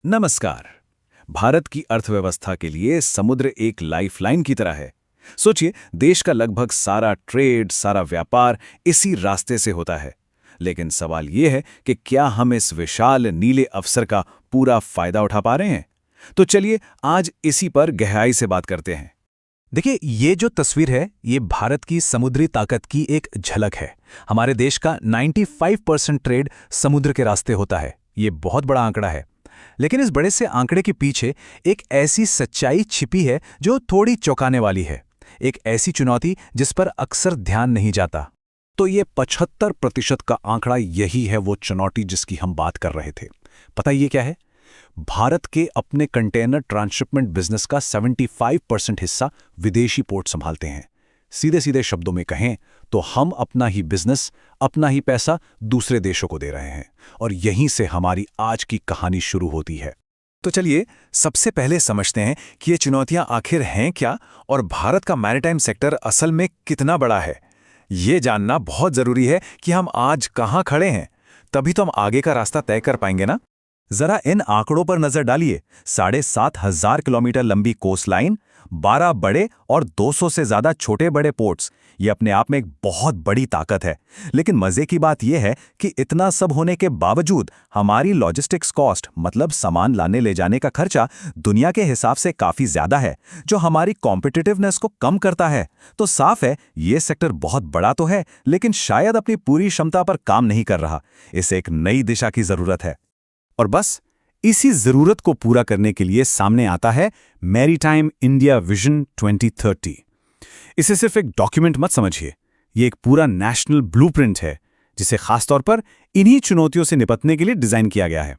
नमस्कार। भारत की अर्थव्यवस्था के लिए समुद्र एक लाइफलाइन की तरह है। सोचिए, देश का लगभग सारा ट्रेड, सारा व्यापार इसी रास्ते से होता है। लेकिन सवाल ये है कि क्या हम इस विशाल नीले अवसर का पूरा फायदा उठा पा रहे हैं? तो चलिए आज इसी पर गहराई से बात करते हैं। देखिए, ये जो तस्वीर है ये भारत की समुद्री ताकत की एक झलक है। हमारे देश का 95% ट्रेड समुद्र के रास्ते होता है। ये बहुत बड़ा आंकड़ा है। लेकिन इस बड़े से आंकड़े के पीछे एक ऐसी सच्चाई छिपी है जो थोड़ी चौंकाने वाली है। एक ऐसी चुनौती जिस पर अक्सर ध्यान नहीं जाता। तो ये 75% का आंकड़ा, यही है वो चुनौती जिसकी हम बात कर रहे थे। पता ये क्या है? भारत के अपने कंटेनर ट्रांसशिपमेंट बिजनेस का 75% हिस्सा विदेशी पोर्ट संभालते हैं। सीधे सीधे शब्दों में कहें तो हम अपना ही बिजनेस, अपना ही पैसा दूसरे देशों को दे रहे हैं। और यहीं से हमारी आज की कहानी शुरू होती है। तो चलिए सबसे पहले समझते हैं कि ये चुनौतियां आखिर हैं क्या और भारत का मैरीटाइम सेक्टर असल में कितना बड़ा है। ये जानना बहुत जरूरी है कि हम आज कहाँ खड़े हैं, तभी तो हम आगे का रास्ता तय कर पाएंगे ना। जरा इन आंकड़ों पर नजर डालिए। 7,500 किलोमीटर लंबी कोस्ट लाइन, 12 बड़े और 200 से ज्यादा छोटे बड़े पोर्ट्स, ये अपने आप में एक बहुत बड़ी ताकत है। लेकिन मजे की बात यह है कि इतना सब होने के बावजूद हमारी लॉजिस्टिक्स कॉस्ट, मतलब सामान लाने ले जाने का खर्चा, दुनिया के हिसाब से काफी ज्यादा है, जो हमारी कॉम्पिटिटिवनेस को कम करता है। तो साफ है, ये सेक्टर बहुत बड़ा तो है, लेकिन शायद अपनी पूरी क्षमता पर काम नहीं कर रहा। इसे एक नई दिशा की जरूरत है। और बस इसी जरूरत को पूरा करने के लिए सामने आता है मैरीटाइम इंडिया विजन 2030। इसे सिर्फ एक डॉक्यूमेंट मत समझिए, ये एक पूरा नेशनल ब्लूप्रिंट है, जिसे खासतौर पर इन्हीं चुनौतियों से निपटने के लिए डिजाइन किया गया है।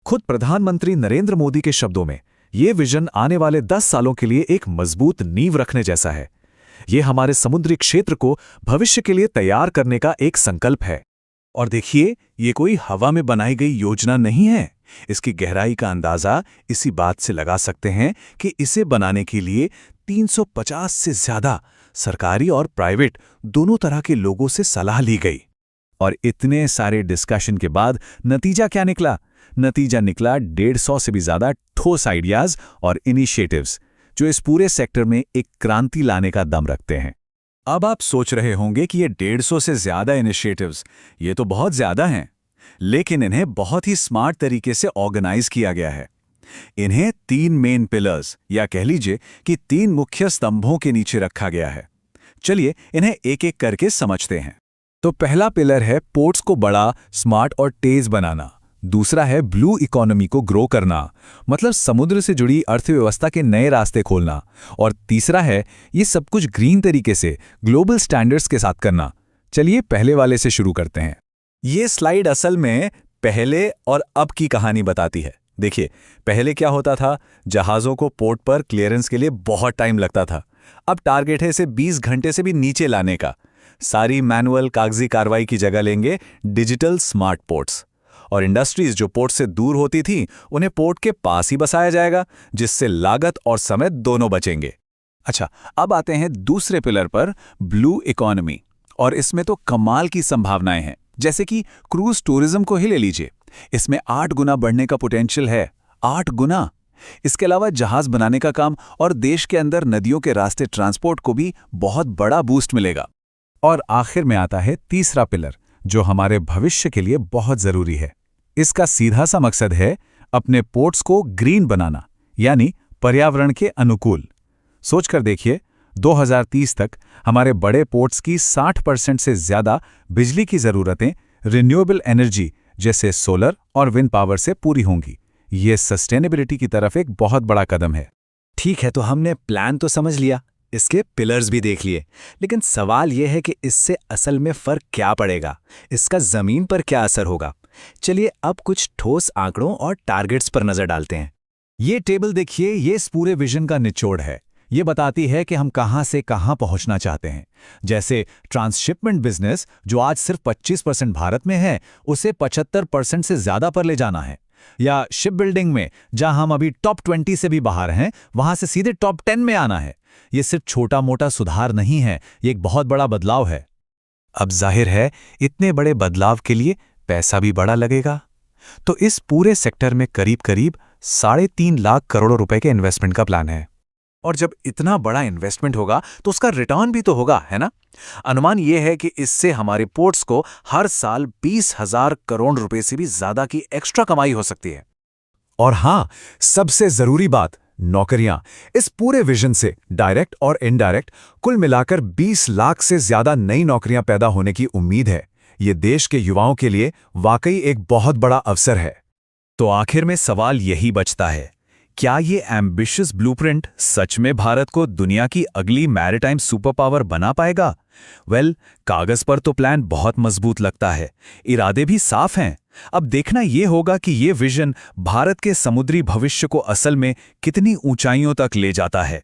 खुद प्रधानमंत्री नरेंद्र मोदी के शब्दों में, ये विजन आने वाले 10 सालों के लिए एक मजबूत नींव रखने जैसा है। ये हमारे समुद्री क्षेत्र को भविष्य के लिए तैयार करने का एक संकल्प है। और देखिए, ये कोई हवा में बनाई गई योजना नहीं है। इसकी गहराई का अंदाजा इसी बात से लगा सकते हैं कि इसे बनाने के लिए 350 से ज्यादा सरकारी और प्राइवेट दोनों तरह के लोगों से सलाह ली गई। और इतने सारे डिस्कशन के बाद नतीजा क्या निकला? नतीजा निकला 150 से भी ज्यादा ठोस आइडियाज और इनिशिएटिव्स, जो इस पूरे सेक्टर में एक क्रांति लाने का दम रखते हैं। अब आप सोच रहे होंगे कि ये 150 से ज्यादा इनिशिएटिव्स, ये तो बहुत ज्यादा हैं, लेकिन इन्हें बहुत ही स्मार्ट तरीके से ऑर्गेनाइज किया गया है। इन्हें 3 मेन पिलर्स, या कह लीजिए कि 3 मुख्य स्तंभों के नीचे रखा गया है। चलिए इन्हें एक एक करके समझते हैं। तो पहला पिलर है पोर्ट्स को बड़ा, स्मार्ट और तेज बनाना। दूसरा है ब्लू इकोनॉमी को ग्रो करना, मतलब समुद्र से जुड़ी अर्थव्यवस्था के नए रास्ते खोलना। और तीसरा है ये सब कुछ ग्रीन तरीके से, ग्लोबल स्टैंडर्ड्स के साथ करना। चलिए पहले वाले से शुरू करते हैं। ये स्लाइड असल में पहले और अब की कहानी बताती है। देखिए, पहले क्या होता था, जहाज़ों को पोर्ट पर क्लियरेंस के लिए बहुत टाइम लगता था। अब टारगेट है इसे 20 घंटे से भी नीचे लाने का। सारी मैनुअल कागजी कार्रवाई की जगह लेंगे डिजिटल स्मार्ट पोर्ट्स। और इंडस्ट्रीज जो पोर्ट से दूर होती थी, उन्हें पोर्ट के पास ही बसाया जाएगा, जिससे लागत और समय दोनों बचेंगे। अच्छा, अब आते हैं दूसरे पिलर पर, ब्लू इकोनॉमी। और इसमें तो कमाल की संभावनाएं हैं। जैसे कि क्रूज टूरिज्म को ही ले लीजिए, इसमें 8 गुना बढ़ने का पोटेंशियल है। 8 गुना। इसके अलावा जहाज बनाने का काम और देश के अंदर नदियों के रास्ते ट्रांसपोर्ट को भी बहुत बड़ा बूस्ट मिलेगा। और आखिर में आता है तीसरा पिलर, जो हमारे भविष्य के लिए बहुत जरूरी है। इसका सीधा सा मकसद है अपने पोर्ट्स को ग्रीन बनाना, यानी पर्यावरण के अनुकूल। सोचकर देखिए, 2030 तक हमारे बड़े पोर्ट्स की 60% से ज्यादा बिजली की जरूरतें रिन्यूएबल एनर्जी जैसे सोलर और विंड पावर से पूरी होंगी। ये सस्टेनेबिलिटी की तरफ एक बहुत बड़ा कदम है। ठीक है, तो हमने प्लान तो समझ लिया, इसके पिलर्स भी देख लिए, लेकिन सवाल यह है कि इससे असल में फर्क क्या पड़ेगा, इसका जमीन पर क्या असर होगा। चलिए अब कुछ ठोस आंकड़ों और टारगेट्स पर नजर डालते हैं। ये टेबल देखिए, ये इस पूरे विजन का निचोड़ है। ये बताती है कि हम कहां से कहां पहुंचना चाहते हैं। जैसे ट्रांसशिपमेंट बिजनेस, जो आज सिर्फ 25% भारत में है, उसे 75% से ज्यादा पर ले जाना है। या शिप बिल्डिंग में, जहां हम अभी टॉप 20 से भी बाहर हैं, वहां से सीधे टॉप 10 में आना है। ये सिर्फ छोटा मोटा सुधार नहीं है, ये एक बहुत बड़ा बदलाव है। अब जाहिर है, इतने बड़े बदलाव के लिए पैसा भी बड़ा लगेगा। तो इस पूरे सेक्टर में करीब करीब 3.5 लाख करोड़ रुपए के इन्वेस्टमेंट का प्लान है। और जब इतना बड़ा इन्वेस्टमेंट होगा तो उसका रिटर्न भी तो होगा, है ना? अनुमान यह है कि इससे हमारे पोर्ट्स को हर साल 20,000 करोड़ रुपए से भी ज्यादा की एक्स्ट्रा कमाई हो सकती है। और हाँ, सबसे जरूरी बात, नौकरियां। इस पूरे विजन से डायरेक्ट और इनडायरेक्ट कुल मिलाकर 20 लाख से ज्यादा नई नौकरियां पैदा होने की उम्मीद है। ये देश के युवाओं के लिए वाकई एक बहुत बड़ा अवसर है। तो आखिर में सवाल यही बचता है, क्या ये एम्बिशियस ब्लूप्रिंट सच में भारत को दुनिया की अगली मैरीटाइम सुपर पावर बना पाएगा? कागज पर तो प्लान बहुत मजबूत लगता है, इरादे भी साफ हैं। अब देखना ये होगा कि ये विजन भारत के समुद्री भविष्य को असल में कितनी ऊंचाइयों तक ले जाता है।